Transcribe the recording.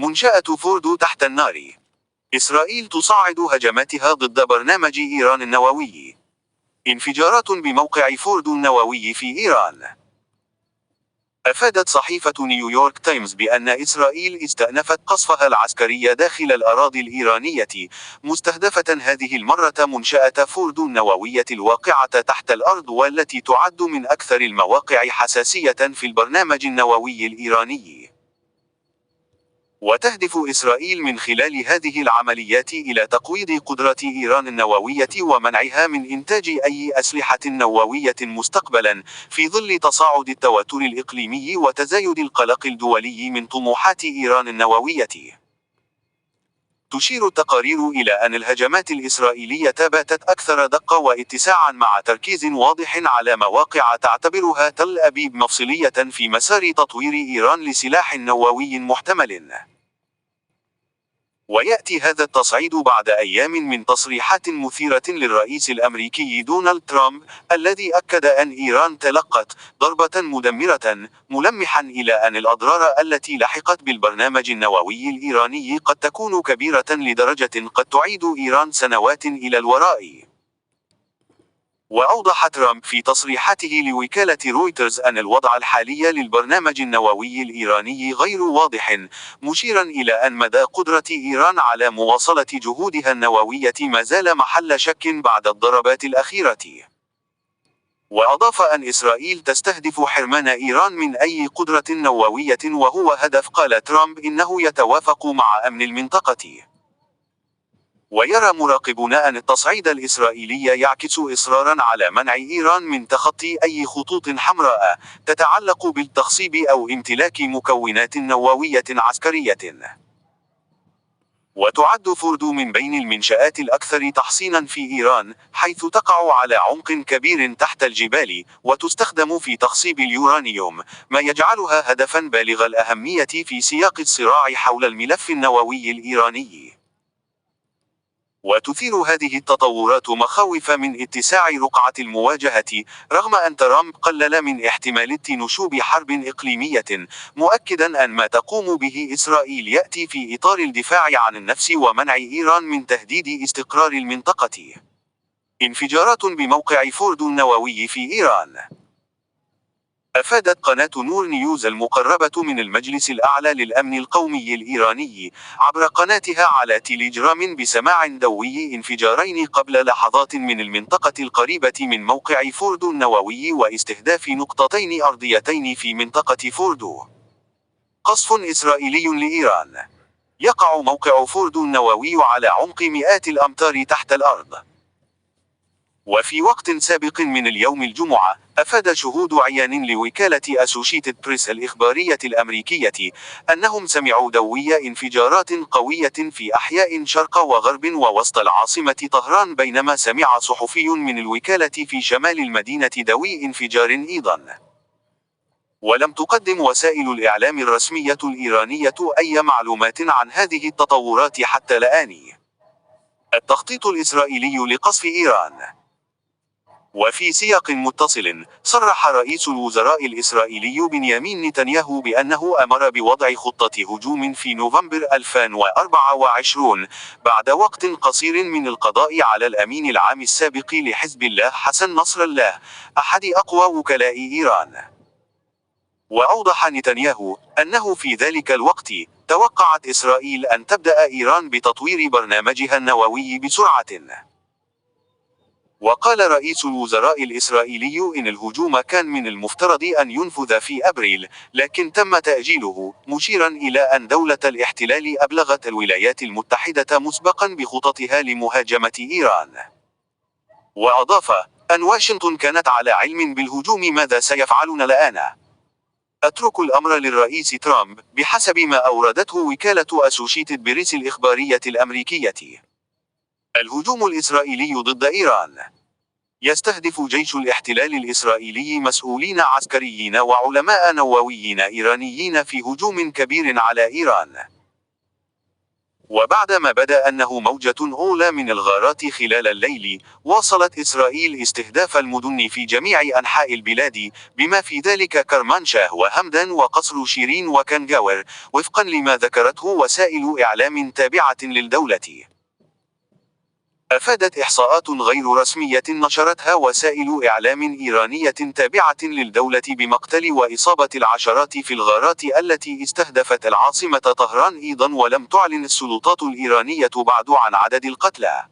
منشأة فوردو تحت النار. إسرائيل تصعد هجماتها ضد برنامج إيران النووي. انفجارات بموقع فوردو النووي في إيران. أفادت صحيفة نيويورك تايمز بأن إسرائيل استأنفت قصفها العسكري داخل الأراضي الإيرانية، مستهدفة هذه المرة منشأة فوردو النووية الواقعة تحت الأرض، والتي تعد من أكثر المواقع حساسية في البرنامج النووي الإيراني. وتهدف إسرائيل من خلال هذه العمليات إلى تقويض قدرة إيران النووية ومنعها من إنتاج أي أسلحة نووية مستقبلا، في ظل تصاعد التوتر الإقليمي وتزايد القلق الدولي من طموحات إيران النووية. تشير التقارير إلى أن الهجمات الإسرائيلية باتت أكثر دقة واتساعا، مع تركيز واضح على مواقع تعتبرها تل أبيب مفصلية في مسار تطوير إيران لسلاح نووي محتمل. ويأتي هذا التصعيد بعد أيام من تصريحات مثيرة للرئيس الأمريكي دونالد ترامب، الذي أكد أن إيران تلقت ضربة مدمرة، ملمحا إلى أن الأضرار التي لحقت بالبرنامج النووي الإيراني قد تكون كبيرة لدرجة قد تعيد إيران سنوات إلى الوراء. وأوضح ترامب في تصريحاته لوكالة رويترز أن الوضع الحالي للبرنامج النووي الإيراني غير واضح، مشيرا إلى أن مدى قدرة إيران على مواصلة جهودها النووية ما زال محل شك بعد الضربات الأخيرة. وأضاف أن إسرائيل تستهدف حرمان إيران من أي قدرة نووية، وهو هدف قال ترامب إنه يتوافق مع أمن المنطقة. ويرى مراقبون أن التصعيد الإسرائيلي يعكس إصرارا على منع إيران من تخطي أي خطوط حمراء تتعلق بالتخصيب أو امتلاك مكونات نووية عسكرية. وتعد فوردو من بين المنشآت الأكثر تحصينا في إيران، حيث تقع على عمق كبير تحت الجبال، وتستخدم في تخصيب اليورانيوم، ما يجعلها هدفا بالغ الأهمية في سياق الصراع حول الملف النووي الإيراني. وتثير هذه التطورات مخاوف من اتساع رقعة المواجهة، رغم أن ترامب قلل من احتمال نشوب حرب إقليمية، مؤكدا أن ما تقوم به إسرائيل يأتي في إطار الدفاع عن النفس ومنع إيران من تهديد استقرار المنطقة. انفجارات بموقع فوردو النووي في إيران. أفادت قناة نور نيوز المقربة من المجلس الأعلى للأمن القومي الإيراني عبر قناتها على تيليجرام بسماع دوي انفجارين قبل لحظات من المنطقة القريبة من موقع فوردو النووي واستهداف نقطتين أرضيتين في منطقة فوردو. قصف إسرائيلي لإيران. يقع موقع فوردو النووي على عمق مئات الأمتار تحت الأرض. وفي وقت سابق من اليوم الجمعة، أفاد شهود عيان لوكالة أسوشيتد بريس الإخبارية الأمريكية أنهم سمعوا دوي انفجارات قوية في أحياء شرق وغرب ووسط العاصمة طهران، بينما سمع صحفي من الوكالة في شمال المدينة دوي انفجار أيضا. ولم تقدم وسائل الإعلام الرسمية الإيرانية أي معلومات عن هذه التطورات حتى الآن. التخطيط الإسرائيلي لقصف إيران. وفي سياق متصل، صرح رئيس الوزراء الإسرائيلي بنيامين نتنياهو بأنه أمر بوضع خطة هجوم في نوفمبر 2024 بعد وقت قصير من القضاء على الأمين العام السابق لحزب الله حسن نصر الله، أحد أقوى وكلاء إيران. وأوضح نتنياهو أنه في ذلك الوقت توقعت إسرائيل أن تبدأ إيران بتطوير برنامجها النووي بسرعة. وقال رئيس الوزراء الإسرائيلي إن الهجوم كان من المفترض أن ينفذ في أبريل، لكن تم تأجيله، مشيرا إلى أن دولة الاحتلال أبلغت الولايات المتحدة مسبقا بخططها لمهاجمة إيران. وأضاف أن واشنطن كانت على علم بالهجوم. ماذا سيفعلون الآن؟ أترك الأمر للرئيس ترامب، بحسب ما أوردته وكالة أسوشيتد بريس الإخبارية الأمريكية. الهجوم الإسرائيلي ضد إيران. يستهدف جيش الاحتلال الإسرائيلي مسؤولين عسكريين وعلماء نوويين إيرانيين في هجوم كبير على إيران. وبعدما بدا أنه موجة أولى من الغارات خلال الليل، واصلت إسرائيل استهداف المدن في جميع أنحاء البلاد، بما في ذلك كرمانشاه وهمدان وقصر شيرين وكنجاور، وفقا لما ذكرته وسائل إعلام تابعة للدولة. أفادت إحصاءات غير رسمية نشرتها وسائل إعلام إيرانية تابعة للدولة بمقتل وإصابة العشرات في الغارات التي استهدفت العاصمة طهران أيضا، ولم تعلن السلطات الإيرانية بعد عن عدد القتلى.